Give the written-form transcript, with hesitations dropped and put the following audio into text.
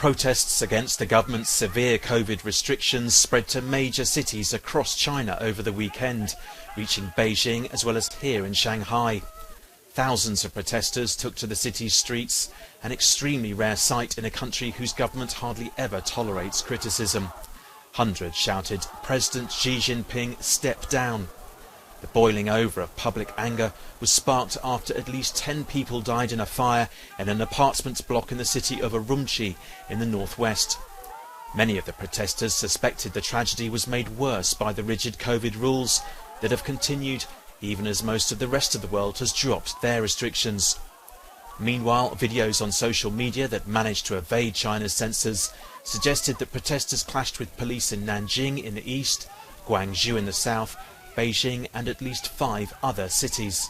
Protests against the government's severe COVID restrictions spread to major cities across China over the weekend, reaching Beijing as well as here in Shanghai. Thousands of protesters took to the city's streets, an extremely rare sight in a country whose government hardly ever tolerates criticism. Hundreds shouted, "President Xi Jinping, step down." The boiling over of public anger was sparked after at least 10 people died in a fire in an apartment block in the city of Urumqi in the northwest. Many of the protesters suspected the tragedy was made worse by the rigid COVID rules that have continued even as most of the rest of the world has dropped their restrictions. Meanwhile, videos on social media that managed to evade China's censors suggested that protesters clashed with police in Nanjing in the east, Guangzhou in the south, Beijing and at least 5 other cities.